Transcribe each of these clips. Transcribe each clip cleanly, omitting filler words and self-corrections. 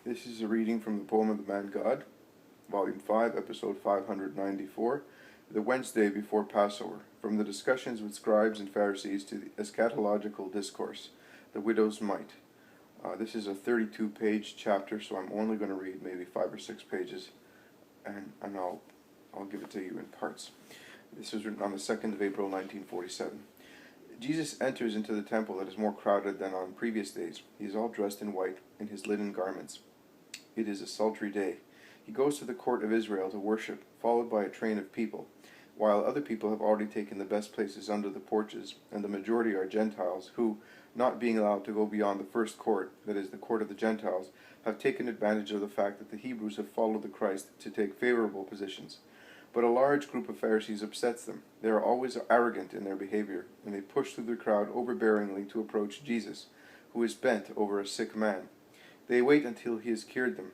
This is a reading from the poem of the Man God, Volume 5, Episode 594, the Wednesday before Passover, from the discussions with scribes and Pharisees to the eschatological discourse, the widow's mite. This is a 32-page chapter, so I'm only going to read maybe 5 or 6 pages, and I'll give it to you in parts. This was written on the 2nd of April, 1947. Jesus enters into the temple that is more crowded than on previous days. He is all dressed in white, in his linen garments. It is a sultry day. He goes to the court of Israel to worship, followed by a train of people, while other people have already taken the best places under the porches, and the majority are Gentiles, who, not being allowed to go beyond the first court, that is, the court of the Gentiles, have taken advantage of the fact that the Hebrews have followed the Christ to take favorable positions. But a large group of Pharisees upsets them. They are always arrogant in their behavior, and they push through the crowd overbearingly to approach Jesus, who is bent over a sick man. They wait until he has cured them.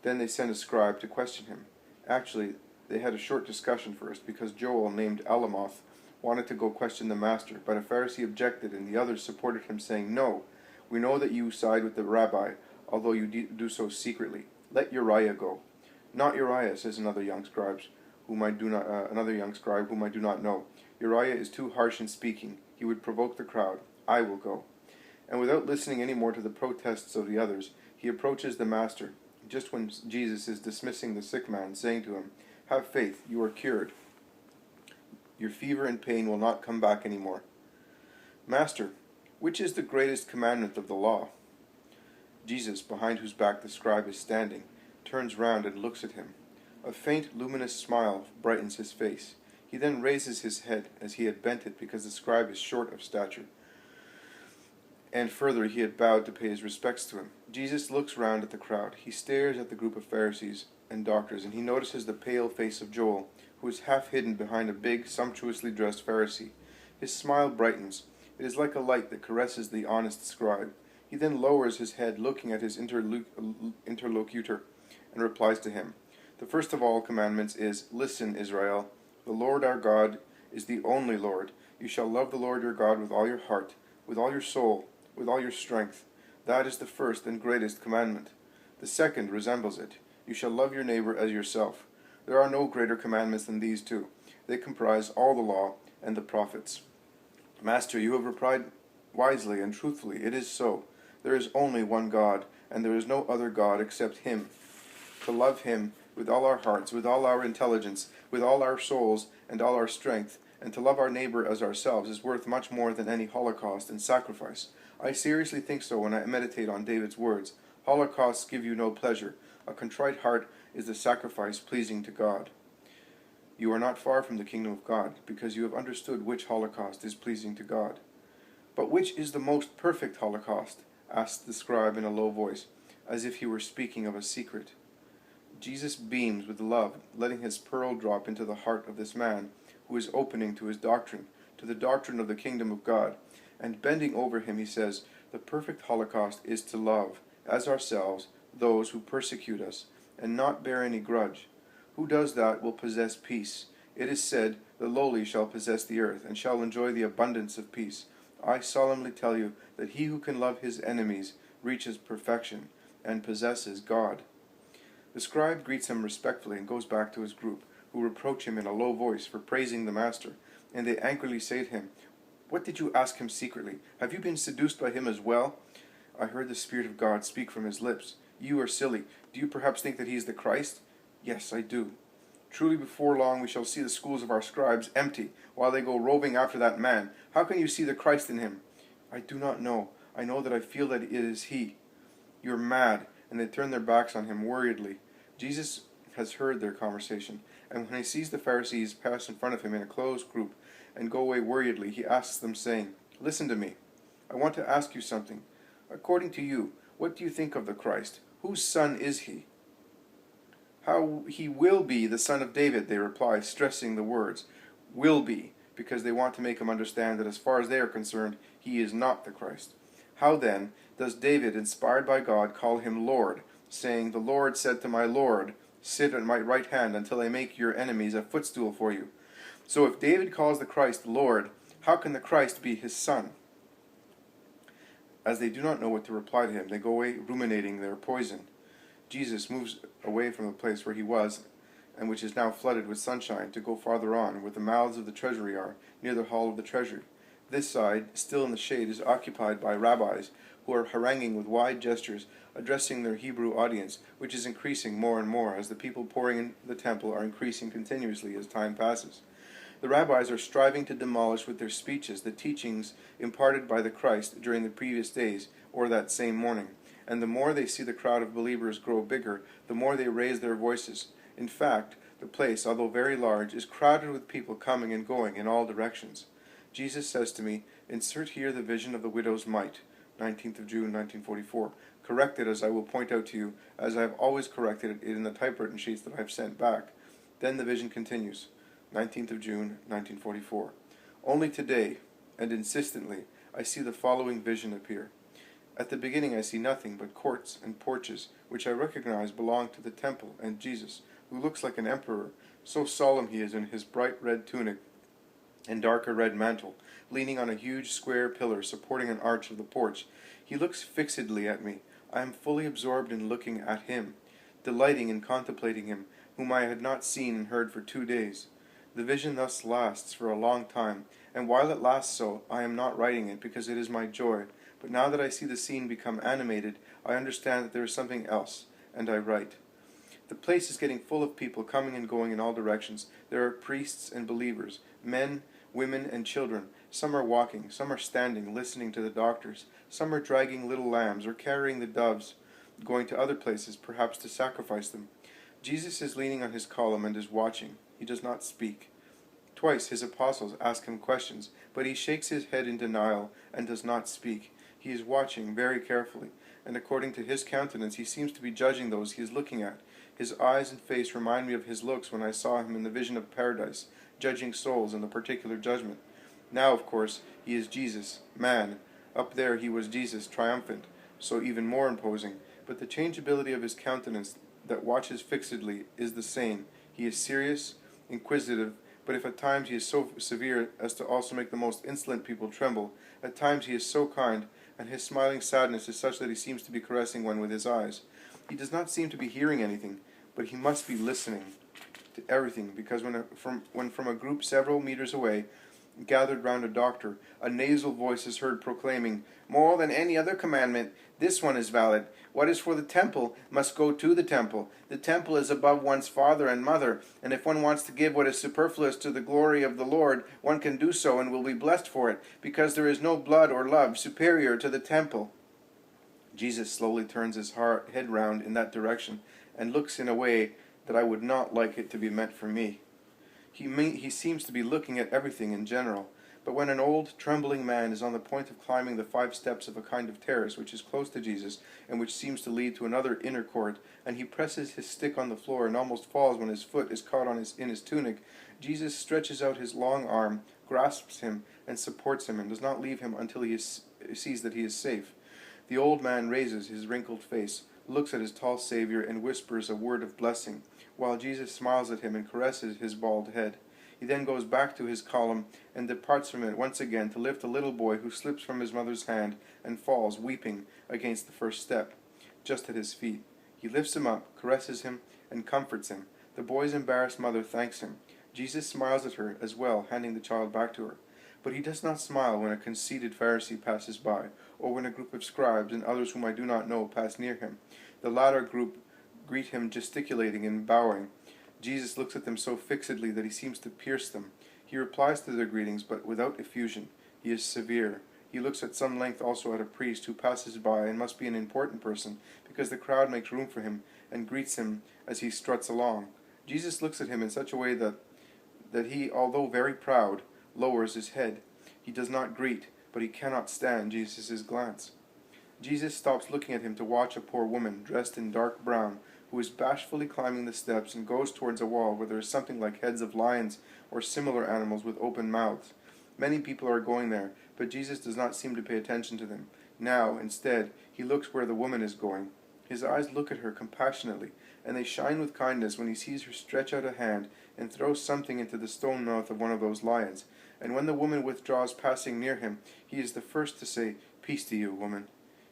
Then they send a scribe to question him. Actually, they had a short discussion first, because Joel, named Alamoth, wanted to go question the master, but a Pharisee objected, and the others supported him, saying, "No, we know that you side with the rabbi, although you do so secretly. Let Uriah go." "Not Uriah," says another young scribe, whom I do not know. "Uriah is too harsh in speaking. He would provoke the crowd. I will go." And without listening any more to the protests of the others, he approaches the master, just when Jesus is dismissing the sick man, saying to him, "Have faith, you are cured. Your fever and pain will not come back any more." "Master, which is the greatest commandment of the law?" Jesus, behind whose back the scribe is standing, turns round and looks at him. A faint, luminous smile brightens his face. He then raises his head, as he had bent it because the scribe is short of stature, and further he had bowed to pay his respects to him. Jesus looks round at the crowd. He stares at the group of Pharisees and doctors, and he notices the pale face of Joel, who is half hidden behind a big, sumptuously dressed Pharisee. His smile brightens. It is like a light that caresses the honest scribe. He then lowers his head, looking at his interlocutor, and replies to him. "The first of all commandments is, 'Listen, Israel, the Lord our God is the only Lord. You shall love the Lord your God with all your heart, with all your soul, with all your strength. That is the first and greatest commandment. The second resembles it. You shall love your neighbor as yourself. There are no greater commandments than these two. They comprise all the law and the prophets." "Master, you have replied wisely and truthfully. It is so. There is only one God, and there is no other God except Him. To love Him with all our hearts, with all our intelligence, with all our souls, and all our strength, and to love our neighbor as ourselves is worth much more than any holocaust and sacrifice. I seriously think so when I meditate on David's words. Holocausts give you no pleasure. A contrite heart is the sacrifice pleasing to God. You are not far from the kingdom of God, because you have understood which holocaust is pleasing to God." "But which is the most perfect holocaust?" asked the scribe in a low voice, as if he were speaking of a secret. Jesus beams with love, letting his pearl drop into the heart of this man, who is opening to his doctrine, to the doctrine of the kingdom of God. And bending over him, he says, "The perfect holocaust is to love, as ourselves, those who persecute us, and not bear any grudge. Who does that will possess peace. It is said, 'The lowly shall possess the earth, and shall enjoy the abundance of peace.' I solemnly tell you that he who can love his enemies reaches perfection, and possesses God." The scribe greets him respectfully and goes back to his group, who reproach him in a low voice for praising the master, and they angrily say to him, "What did you ask him secretly? Have you been seduced by him as well?" "I heard the Spirit of God speak from his lips." "You are silly. Do you perhaps think that he is the Christ?" "Yes, I do." "Truly before long we shall see the schools of our scribes empty, while they go roving after that man. How can you see the Christ in him?" "I do not know. I know that I feel that it is he." "You're mad," and they turn their backs on him worriedly. Jesus has heard their conversation, and when he sees the Pharisees pass in front of him in a close group and go away worriedly, he asks them, saying, "Listen to me. I want to ask you something. According to you, what do you think of the Christ? Whose son is he?" "How he will be the son of David," they reply, stressing the words "will be," because they want to make him understand that as far as they are concerned, he is not the Christ. "How then does David, inspired by God, call him Lord, saying, 'The Lord said to my Lord, sit at my right hand until I make your enemies a footstool for you'? So if David calls the Christ Lord, how can the Christ be his son?" As they do not know what to reply to him, they go away ruminating their poison. Jesus moves away from the place where he was, and which is now flooded with sunshine, to go farther on, where the mouths of the treasury are, near the hall of the treasury. This side, still in the shade, is occupied by rabbis, who are haranguing with wide gestures, addressing their Hebrew audience, which is increasing more and more, as the people pouring in the temple are increasing continuously as time passes. The rabbis are striving to demolish with their speeches the teachings imparted by the Christ during the previous days, or that same morning. And the more they see the crowd of believers grow bigger, the more they raise their voices. In fact, the place, although very large, is crowded with people coming and going in all directions. Jesus says to me, "Insert here the vision of the widow's mite," 19th of June, 1944. Correct it as I will point out to you, as I have always corrected it in the typewritten sheets that I have sent back. Then the vision continues. 19th of June, 1944. Only today, and insistently, I see the following vision appear. At the beginning I see nothing but courts and porches, which I recognize belong to the temple and Jesus, who looks like an emperor, so solemn he is in his bright red tunic and darker red mantle, leaning on a huge square pillar supporting an arch of the porch. He looks fixedly at me. I am fully absorbed in looking at him, delighting in contemplating him, whom I had not seen and heard for 2 days. The vision thus lasts for a long time, and while it lasts so, I am not writing it, because it is my joy. But now that I see the scene become animated, I understand that there is something else, and I write. The place is getting full of people coming and going in all directions. There are priests and believers, men, women, and children. Some are walking, some are standing, listening to the doctors. Some are dragging little lambs or carrying the doves, going to other places, perhaps to sacrifice them. Jesus is leaning on his column and is watching. He does not speak. Twice his apostles ask him questions, but he shakes his head in denial and does not speak. He is watching very carefully, and according to his countenance he seems to be judging those he is looking at. His eyes and face remind me of his looks when I saw him in the vision of paradise, judging souls in the particular judgment. Now, of course, he is Jesus, man. Up there he was Jesus, triumphant, so even more imposing. But the changeability of his countenance that watches fixedly is the same. He is serious, inquisitive, but if at times he is so severe as to also make the most insolent people tremble, at times he is so kind, and his smiling sadness is such that he seems to be caressing one with his eyes. He does not seem to be hearing anything, but he must be listening to everything, because when from a group several meters away, gathered round a doctor, a nasal voice is heard proclaiming, "More than any other commandment, this one is valid. What is for the temple must go to the temple. The temple is above one's father and mother, and if one wants to give what is superfluous to the glory of the Lord, one can do so and will be blessed for it, because there is no blood or love superior to the temple." Jesus slowly turns his head round in that direction, and looks in a way that I would not like it to be meant for me. He seems to be looking at everything in general, but when an old, trembling man is on the point of climbing the 5 steps of a kind of terrace which is close to Jesus, and which seems to lead to another inner court, and he presses his stick on the floor and almost falls when his foot is caught in his tunic, Jesus stretches out his long arm, grasps him, and supports him, and does not leave him until he sees that he is safe. The old man raises his wrinkled face, looks at his tall Savior, and whispers a word of blessing, while Jesus smiles at him and caresses his bald head. He then goes back to his column and departs from it once again to lift a little boy who slips from his mother's hand and falls, weeping, against the first step, just at his feet. He lifts him up, caresses him, and comforts him. The boy's embarrassed mother thanks him. Jesus smiles at her as well, handing the child back to her. But he does not smile when a conceited Pharisee passes by, or when a group of scribes and others whom I do not know pass near him. The latter group greet him gesticulating and bowing. Jesus looks at them so fixedly that he seems to pierce them. He replies to their greetings, but without effusion. He is severe. He looks at some length also at a priest who passes by and must be an important person, because the crowd makes room for him and greets him as he struts along. Jesus looks at him in such a way that he, although very proud, lowers his head. He does not greet, but he cannot stand Jesus' glance. Jesus stops looking at him to watch a poor woman, dressed in dark brown, who is bashfully climbing the steps and goes towards a wall where there is something like heads of lions or similar animals with open mouths. Many people are going there, but Jesus does not seem to pay attention to them. Now, instead, he looks where the woman is going. His eyes look at her compassionately, and they shine with kindness when he sees her stretch out a hand and throw something into the stone mouth of one of those lions. And when the woman withdraws, passing near him, he is the first to say, "Peace to you, woman."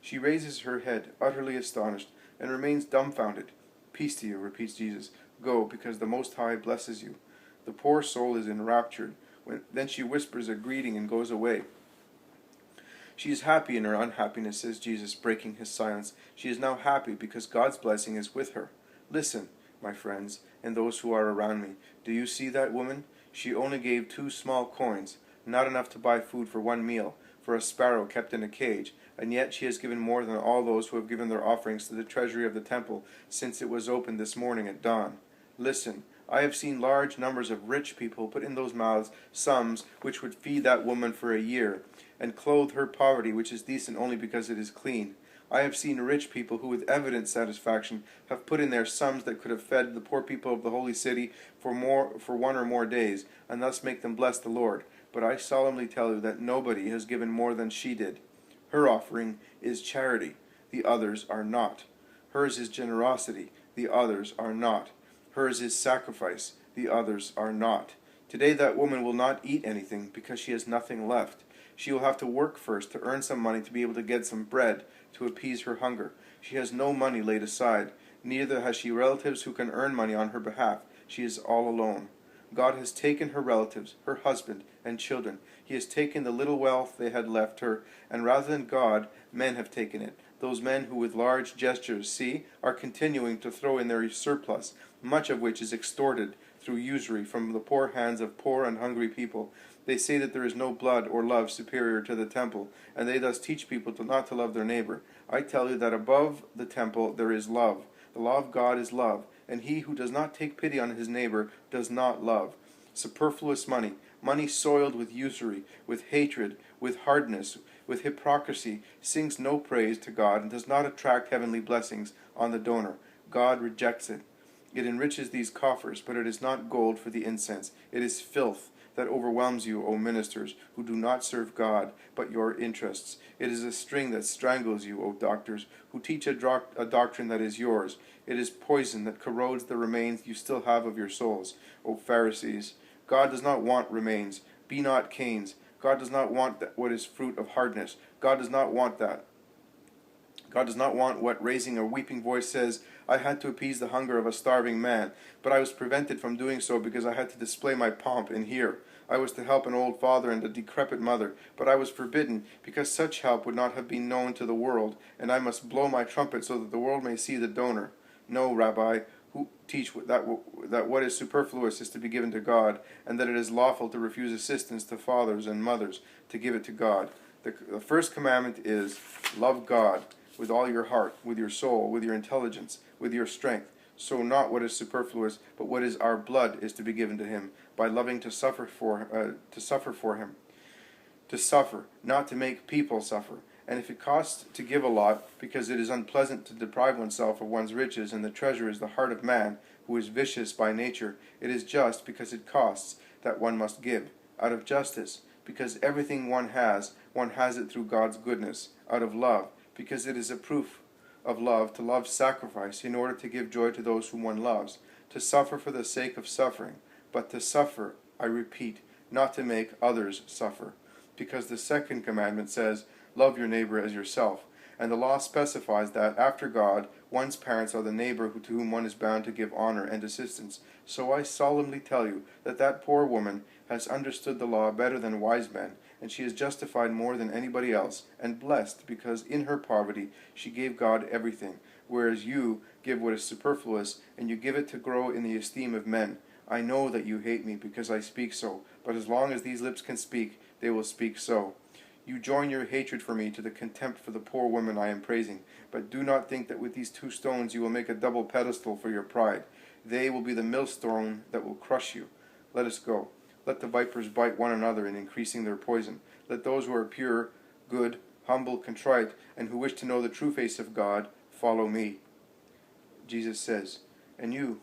She raises her head, utterly astonished, and remains dumbfounded. Peace to you, repeats Jesus. Go, because the Most High blesses you. The poor soul is enraptured. Then she whispers a greeting and goes away. She is happy in her unhappiness, says Jesus, breaking his silence. She is now happy because God's blessing is with her. Listen, my friends, and those who are around me. Do you see that woman? She only gave 2 small coins, not enough to buy food for 1 meal, for a sparrow kept in a cage, and yet she has given more than all those who have given their offerings to the treasury of the temple since it was opened this morning at dawn. Listen, I have seen large numbers of rich people put in those mouths sums which would feed that woman for a year, and clothe her poverty, which is decent only because it is clean. I have seen rich people who with evident satisfaction have put in their sums that could have fed the poor people of the holy city for 1 or more days, and thus make them bless the Lord. But I solemnly tell you that nobody has given more than she did. Her offering is charity, the others are not. Hers is generosity, the others are not. Hers is sacrifice, the others are not. Today that woman will not eat anything because she has nothing left. She will have to work first to earn some money to be able to get some bread to appease her hunger. She has no money laid aside. Neither has she relatives who can earn money on her behalf. She is all alone. God has taken her relatives, her husband, and children. He has taken the little wealth they had left her, and rather than God, men have taken it. Those men who with large gestures, are continuing to throw in their surplus, much of which is extorted through usury from the poor hands of poor and hungry people. They say that there is no blood or love superior to the temple, and they thus teach people not to love their neighbor. I tell you that above the temple there is love. The law of God is love, and he who does not take pity on his neighbor does not love. Superfluous money, money soiled with usury, with hatred, with hardness, with hypocrisy, sings no praise to God and does not attract heavenly blessings on the donor. God rejects it. It enriches these coffers, but it is not gold for the incense. It is filth that overwhelms you, O ministers, who do not serve God, but your interests. It is a string that strangles you, O doctors, who teach a doctrine that is yours. It is poison that corrodes the remains you still have of your souls, O Pharisees. God does not want remains. Be not Cains. God does not want what is fruit of hardness. God does not want that. God does not want what raising a weeping voice says, I had to appease the hunger of a starving man, but I was prevented from doing so because I had to display my pomp in here. I was to help an old father and a decrepit mother, but I was forbidden because such help would not have been known to the world, and I must blow my trumpet so that the world may see the donor. No, Rabbi, who teach that what is superfluous is to be given to God, and that it is lawful to refuse assistance to fathers and mothers to give it to God. The first commandment is, love God with all your heart, with your soul, with your intelligence, with your strength. So not what is superfluous, but what is our blood is to be given to him, by loving to suffer for him. To suffer, not to make people suffer. And if it costs to give a lot, because it is unpleasant to deprive oneself of one's riches, and the treasure is the heart of man, who is vicious by nature, it is just, because it costs, that one must give, out of justice, because everything one has it through God's goodness, out of love, because it is a proof of love to love sacrifice in order to give joy to those whom one loves, to suffer for the sake of suffering, but to suffer, I repeat, not to make others suffer. Because the second commandment says, love your neighbor as yourself, and the law specifies that, after God, one's parents are the neighbor to whom one is bound to give honor and assistance. So I solemnly tell you that poor woman has understood the law better than wise men, and she is justified more than anybody else, and blessed, because in her poverty she gave God everything, whereas you give what is superfluous, and you give it to grow in the esteem of men. I know that you hate me because I speak so, but as long as these lips can speak, they will speak so. You join your hatred for me to the contempt for the poor woman I am praising, but do not think that with these 2 stones you will make a double pedestal for your pride. They will be the millstone that will crush you. Let us go. Let the vipers bite one another in increasing their poison. Let those who are pure, good, humble, contrite, and who wish to know the true face of God, follow me. Jesus says, and you,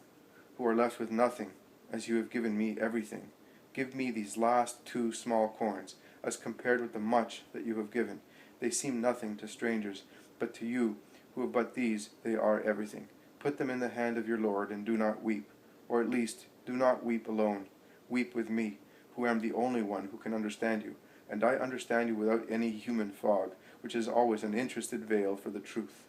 who are left with nothing, as you have given me everything, give me these last 2 small coins, as compared with the much that you have given. They seem nothing to strangers, but to you, who have but these, they are everything. Put them in the hand of your Lord, and do not weep. Or at least, do not weep alone. Weep with me, who am the only one who can understand you. And I understand you without any human fog, which is always an interested veil for the truth.